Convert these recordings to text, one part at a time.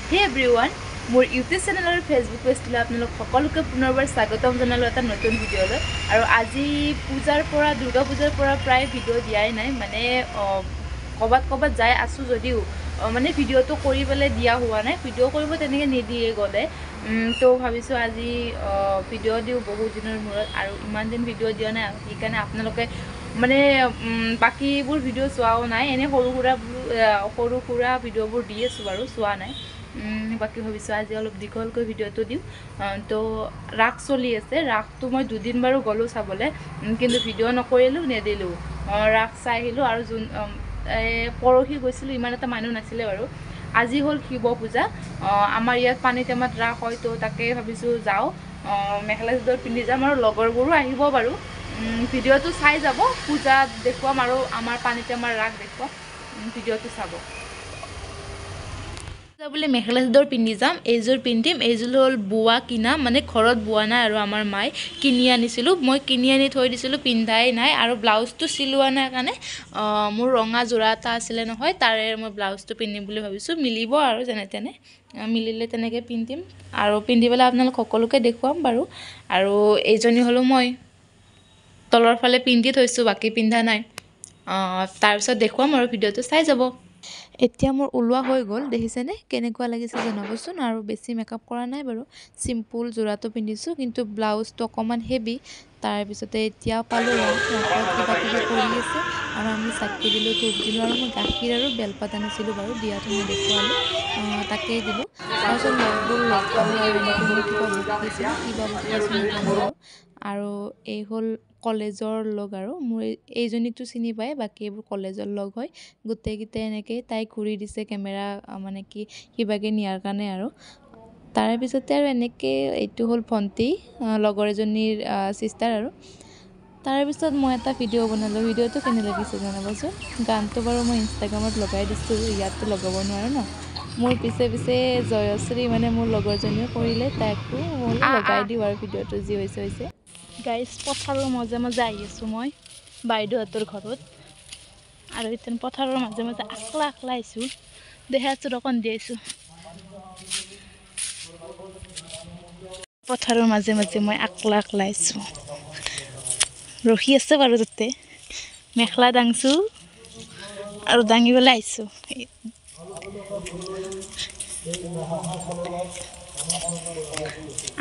Hey everyone, মোৰ YouTube channel আৰু Facebook পেজটোলৈ আপোনালোক সকলোকে পুনৰবাৰ স্বাগতম জনালোঁ এটা নতুন ভিডিঅ'লৈ। আৰু আজি পূজাৰ পৰা দুৰ্গা পূজাৰ পৰা প্ৰায় ভিডিঅ' দিয়াই নাই, মানে ক'বাত যাই আছোঁ যদিও মানে ভিডিঅ'টো কৰিবলৈ দিয়া হোৱা নাই, ভিডিঅ' কৰিব তেনেকৈ নিদিয়ে গ'লে। তো ভাবিছোঁ আজি ভিডিঅ' দিওঁ বহুত দিনৰ মূৰত, আৰু ইমান দিন ভিডিঅ' দিয়া নাই, সেইকাৰণে আপোনালোকে মানে বাকীবোৰ ভিডিঅ' চোৱাও নাই, এনেই সৰু সুৰা ভিডিঅ'বোৰ দি আছোঁ বাৰু, চোৱা নাই। বাকী ভাবিছোঁ আজি অলপ দীঘলকৈ ভিডিঅ'টো দিওঁ। তো ৰাস চলি আছে, ৰাসটো মই দুদিন বাৰু গ'লোঁ চাবলৈ, কিন্তু ভিডিঅ' নকৰিলোঁ, নেদিলোঁ। ৰাস চাই আহিলোঁ, আৰু পৰহি গৈছিলোঁ, ইমান এটা মানুহ নাছিলে বাৰু। আজি হ'ল শিৱ পূজা, আমাৰ ইয়াত পানীটেমাত ৰাস হয়, তো তাকে ভাবিছোঁ যাওঁ, মেখেলা চাদৰ পিন্ধি যাম, আৰু লগৰবোৰো আহিব বাৰু। ভিডিঅ'টো চাই যাব, পূজাত দেখুৱাম আৰু আমাৰ পানীটেমাৰ ৰাস দেখুৱাম, ভিডিঅ'টো চাব। বুলি মেখেলা চাদৰ পিন্ধি যাম, এইযোৰ পিন্ধিম, এইযোৰ হ'ল বোৱা কিনা, মানে ঘৰত বোৱা নাই আৰু আমাৰ মায়ে কিনি আনিছিলোঁ, মই কিনি আনি থৈ দিছিলোঁ, পিন্ধাই নাই। আৰু ব্লাউজটো চিলোৱা নাই কাৰণে মোৰ ৰঙা যোৰা এটা আছিলে নহয়, তাৰে মই ব্লাউজটো পিন্ধিম বুলি ভাবিছোঁ, মিলিব আৰু যেনে তেনে মিলিলে তেনেকৈ পিন্ধিম, আৰু পিন্ধি পেলাই আপোনালোক সকলোকে দেখুৱাম বাৰু। আৰু এইজনী হ'লো মই, তলৰ ফালে পিন্ধি থৈছোঁ, বাকী পিন্ধা নাই। তাৰপিছত দেখুৱাম আৰু ভিডিঅ'টো চাই যাব। এতিয়া মোৰ ওলোৱা হৈ গ'ল, দেখিছেনে কেনেকুৱা লাগিছে জনাবচোন। আৰু বেছি মেকআপ কৰা নাই বাৰু, চিম্পুল যোৰাটো পিন্ধিছোঁ, কিন্তু ব্লাউজটো অকণমান হেভি। তাৰপিছতে এতিয়া পালোঁ ৰাসত কিবা কিবি কৰি আছে, আৰু আমি চাকি দিলোঁ, ধূপ দিলোঁ, আৰু মই গাখীৰ আৰু বেলপাত আনিছিলোঁ বাৰু, দিয়াটো মই দেখুৱালোঁ, তাকেই দিলোঁ। তাৰপিছত লগবোৰ লগ পালোঁ, আৰু এনেকৈ মই কিবা বকিছিলোঁ, কিবা বকি আছোঁ নাজানো আৰু এই হ'ল কলেজৰ লগ, আৰু মোৰ এইজনীকতো চিনি পায়, বাকী এইবোৰ কলেজৰ লগ হয় গোটেইকেইটাই। এনেকেই তাইক ঘূৰি দিছে কেমেৰা, মানে কি কিবাকৈ নিয়াৰ কাৰণে। আৰু তাৰে পিছতে আৰু এনেকৈ এইটো হ'ল ভণ্টি, লগৰ এজনীৰ ছিষ্টাৰ। আৰু তাৰপিছত মই এটা ভিডিঅ' বনালোঁ, ভিডিঅ'টো কেনে লাগিছে জনাবচোন। গানটো বাৰু মই ইনষ্টাগ্ৰামত লগাই দিছোঁ, ইয়াততো লগাব নোৱাৰোঁ ন। মোৰ পিছে জয়শ্ৰী, মানে মোৰ লগৰজনীও কৰিলে, তাইকো মই লগাই দিওঁ আৰু ভিডিঅ'টো যি হৈছে। গাইজ, পথাৰৰ মাজে মাজে আহি আছোঁ মই বাইদেউহঁতৰ ঘৰত, আৰু এতিয়া পথাৰৰ মাজে মাজে আকলা আহিছোঁ, দেখাটো অকণ দিয়াইছোঁ। পথাৰৰ মাজে মাজে মই আকলা আহিছোঁ, ৰখি আছে বাৰু তাতে, মেখেলা দাংছোঁ আৰু দাঙিবলৈ আহিছোঁ।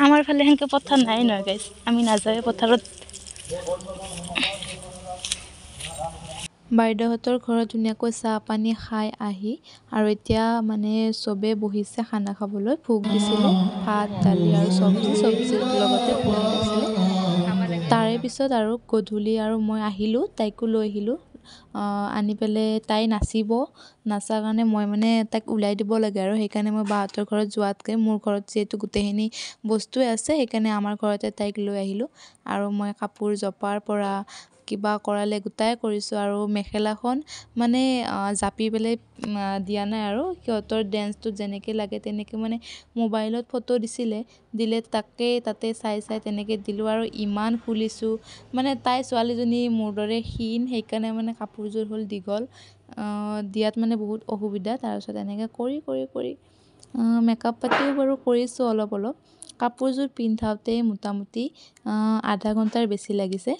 আমাৰ ফালে সেনেকৈ পথাৰ নাই নহয় গাইজ, আমি নাযাওঁৱে পথাৰত। বাইদেউহঁতৰ ঘৰত ধুনীয়াকৈ চাহ পানী খাই আহি, আৰু এতিয়া মানে চবেই বহিছে খানা খাবলৈ। ভোগ দিছিলে, ভাত দালি আৰু চব্জিৰ লগতে পনীৰ আছিলে। তাৰে পিছত আৰু গধূলি আৰু মই আহিলোঁ, তাইকো লৈ আহিলোঁ, আনি পেলাই তাই নাচাৰ কাৰণে মই মানে তাইক ওলাই দিব লাগে, আৰু সেইকাৰণে মই বাহঁতৰ ঘৰত যোৱাতকৈ মোৰ ঘৰত যিহেতু গোটেইখিনি বস্তুৱে আছে, সেইকাৰণে আমাৰ ঘৰতে তাইক লৈ আহিলোঁ। আৰু মই কাপোৰ জপাৰ পৰা কিবা কৰালে গোটাই কৰিছোঁ, আৰু মেখেলাখন মানে জাপি পেলাই দিয়া নাই, আৰু সিহঁতৰ ডেন্সটোত যেনেকৈ লাগে তেনেকৈ মানে মোবাইলত ফটো দিলে, তাতে চাই তেনেকৈ দিলোঁ, আৰু ইমান খুলিছোঁ, মানে তাই ছোৱালীজনী মোৰ দৰে ক্ষীণ, সেইকাৰণে মানে কাপোৰযোৰ হ'ল দীঘল, দিয়াত মানে বহুত অসুবিধা। তাৰপিছত এনেকৈ কৰি মেকআপ পাতিও বাৰু কৰিছোঁ অলপ। কাপোৰযোৰ পিন্ধাওঁতেই মোটামুটি আধা ঘণ্টাৰ বেছি লাগিছে।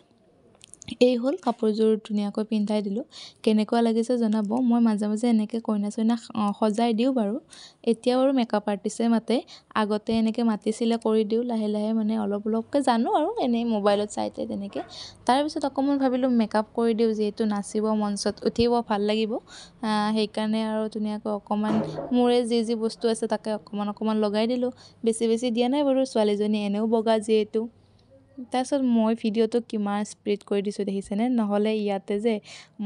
এই হ'ল কাপোৰযোৰ, ধুনীয়াকৈ পিন্ধাই দিলোঁ, কেনেকুৱা লাগিছে জনাব। মই মাজে মাজে এনেকৈ কইনা চইনা সজাই দিওঁ বাৰু, এতিয়া বাৰু মেকআপ আৰ্টিষ্টে মাতে, আগতে এনেকৈ মাতিছিলে, কৰি দিওঁ লাহে লাহে, মানে অলপকৈ জানো আৰু এনেই মোবাইলত চাই তেনেকৈ। তাৰপিছত অকণমান ভাবিলোঁ মেকআপ কৰি দিওঁ, যিহেতু নাচিব, মঞ্চত উঠিব, ভাল লাগিব, সেইকাৰণে আৰু ধুনীয়াকৈ অকণমান মোৰে যি বস্তু আছে তাকে অকণমান লগাই দিলোঁ, বেছি দিয়া নাই বাৰু, ছোৱালীজনী এনেও বগা যিহেতু। তাৰপিছত মই ভিডিঅ'টো কিমান স্পীড কৰি দিছোঁ দেখিছেনে, নহ'লে ইয়াতে যে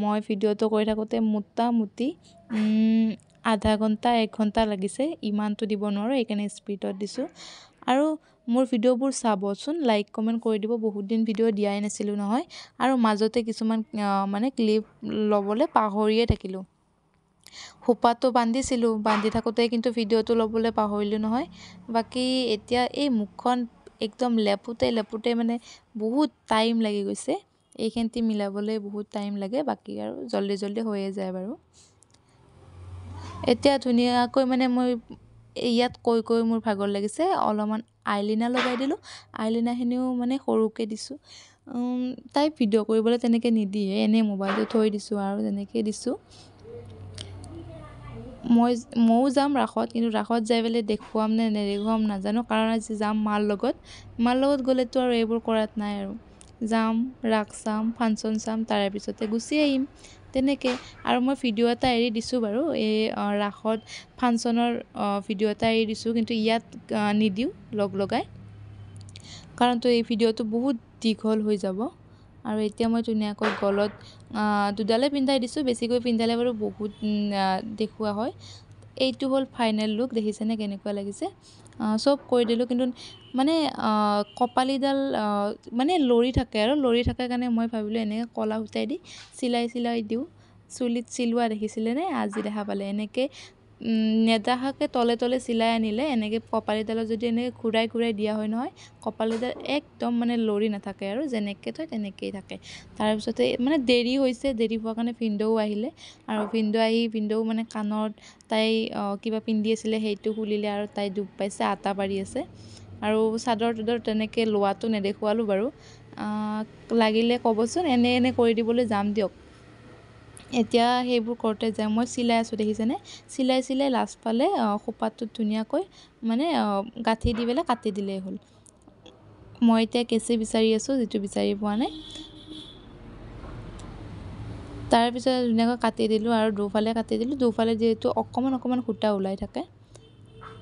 মই ভিডিঅ'টো কৰি থাকোঁতে মোটামুটি আধা ঘণ্টা 1 ঘণ্টা লাগিছে, ইমানটো দিব নোৱাৰোঁ, সেইকাৰণে স্পীডত দিছোঁ। আৰু মোৰ ভিডিঅ'বোৰ চাবচোন, লাইক কমেণ্ট কৰি দিব, বহুত দিন ভিডিঅ' দিয়াই নাছিলোঁ নহয়, আৰু মাজতে কিছুমান মানে ক্লিপ ল'বলৈ পাহৰিয়ে থাকিলোঁ। খোপাটো বান্ধি থাকোঁতে কিন্তু ভিডিঅ'টো ল'বলৈ পাহৰিলোঁ নহয়। বাকী এতিয়া এই মুখখন একদম লেপোতে মানে বহুত টাইম লাগি গৈছে, এইখিনিতে মিলাবলৈ বহুত টাইম লাগে, বাকী আৰু জল্দি হৈয়ে যায় বাৰু। এতিয়া ধুনীয়াকৈ মানে মই ইয়াত কৈ কৈ মোৰ ভাগৰ লাগিছে অলপমান আইলিনা লগাই দিলোঁ আইলিনাখিনিও মানে সৰুকৈ দিছোঁ তাই ভিডিঅ' কৰিবলৈ তেনেকৈ নিদিয়ে এনেই মোবাইলটো থৈ দিছোঁ আৰু তেনেকৈ দিছোঁ ময়ো যাম ৰাসত কিন্তু ৰাসত যাই পেলাই দেখুৱাম নে নেদেখুৱাম নাজানো কাৰণ আজি যাম মাৰ লগত গ'লেতো আৰু এইবোৰ কৰাত নাই আৰু যাম ৰাস চাম ফাংচন চাম তাৰে পিছতে গুচি আহিম তেনেকৈ আৰু মই ভিডিঅ' এটা এৰি দিছোঁ বাৰু এই ৰাসত ফাংচনৰ ভিডিঅ' এটা এৰি দিছোঁ কিন্তু ইয়াত নিদিওঁ লগাই কাৰণ তো এই ভিডিঅ'টো বহুত দীঘল হৈ যাব আৰু এতিয়া মই ধুনীয়াকৈ গলত দুডালে পিন্ধাই দিছোঁ বেছিকৈ পিন্ধালে বাৰু বহুত দেখুওৱা হয় এইটো হ'ল ফাইনেল লুক দেখিছেনে কেনেকুৱা লাগিছে চব কৰি দিলোঁ কিন্তু মানে কপালিডাল মানে লৰি থাকে আৰু লৰি থকাৰ কাৰণে মই ভাবিলোঁ এনেকৈ কলা সূতাই দি চিলাই দিওঁ চুলিত চিলোৱা দেখিছিলেনে আজি দেখা পালে এনেকৈ নেদেখাকৈ তলে তলে চিলাই আনিলে এনেকৈ কপালিডালত যদি এনেকৈ ঘূৰাই দিয়া হয় নহয় কপালিডাল একদম মানে লৰি নাথাকে আৰু যেনেকৈ থয় তেনেকৈয়ে থাকে তাৰপিছতে মানে দেৰি হোৱাৰ কাৰণে ভিনদেউ আহিলে আৰু ভিনদেউ মানে কাণত তাই কিবা পিন্ধি আছিলে সেইটো খুলিলে আৰু তাই দুখ পাইছে আটা পাৰি আছে আৰু চাদৰ তেনেকৈ লোৱাটো নেদেখুৱালোঁ বাৰু লাগিলে ক'বচোন এনে কৰি দিবলৈ যাম দিয়ক এতিয়া সেইবোৰ কৰোঁতে যায় মই চিলাই আছোঁ দেখিছেনে চিলাই লাষ্ট পালে খোপাটোত ধুনীয়াকৈ মানে গাঁঠি দি পেলাই কাটি দিলেই হ'ল মই এতিয়া কেঁচি বিচাৰি আছোঁ যিটো বিচাৰি পোৱা নাই তাৰপিছত ধুনীয়াকৈ কাটি দিলোঁ আৰু দুফালে কাটি দিলোঁ দুফালে যিহেতু অকণমান সূতা ওলাই থাকে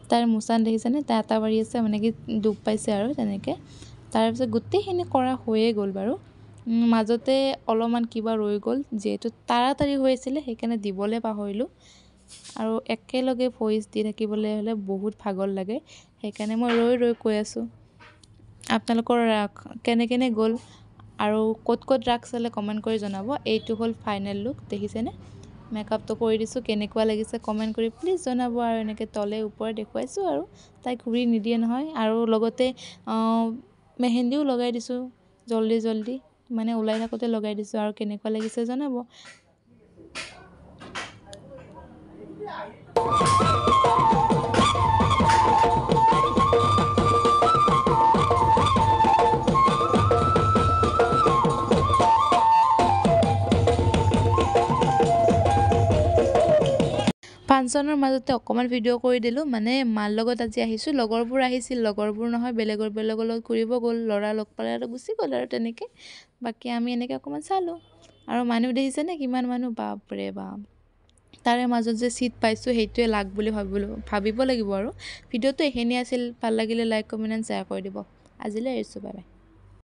তাইৰ মোচান দেখিছেনে তাই আটা পাৰি আছে মানে কি দুখ পাইছে আৰু তেনেকৈ তাৰপিছত গোটেইখিনি কৰা হৈয়ে গ'ল বাৰু মাজতে অলপমান কিবা ৰৈ গ'ল যিহেতু তাড়াতাড়ি হৈ আছিলে সেইকাৰণে দিবলৈ পাহৰিলোঁ আৰু একেলগে ভইচ দি থাকিবলৈ হ'লে বহুত ভাগৰ লাগে সেইকাৰণে মই ৰৈ কৈ আছোঁ আপোনালোকৰ কেনে গ'ল আৰু ক'ত ৰাস চালে কমেণ্ট কৰি জনাব এইটো হ'ল ফাইনেল লুক দেখিছেনে মেকআপটো কৰি দিছোঁ কেনেকুৱা লাগিছে কমেণ্ট কৰি প্লিজ জনাব আৰু এনেকৈ তলে ওপৰে দেখুৱাইছোঁ আৰু তাই ঘূৰি নিদিয়ে নহয় আৰু লগতে মেহেন্দিও লগাই দিছোঁ জল্দি মানে ওলাই থাকোঁতে লগাই দিছোঁ আৰু কেনেকুৱা লাগিছে জনাব ফাংচনৰ মাজতে অকণমান ভিডিঅ' কৰি দিলোঁ মানে মাৰ লগত আজি আহিছোঁ লগৰবোৰ আহিছিল লগৰবোৰ নহয় বেলেগৰ লগত ঘূৰিব গ'ল ল'ৰা লগ পালে আৰু গুচি গ'ল আৰু তেনেকৈ বাকী আমি এনেকৈ অকণমান চালোঁ আৰু মানুহ দেখিছেনে কিমান মানুহ বাপৰে বাপ তাৰে মাজত যে চিট পাইছোঁ সেইটোৱে লাক বুলি ভাবিব লাগিব আৰু ভিডিঅ'টো এইখিনি আছিল ভাল লাগিলে লাইক কমেণ্ট এণ্ড শ্বেয়াৰ কৰি দিব আজিলৈ এৰিছোঁ বাই বাই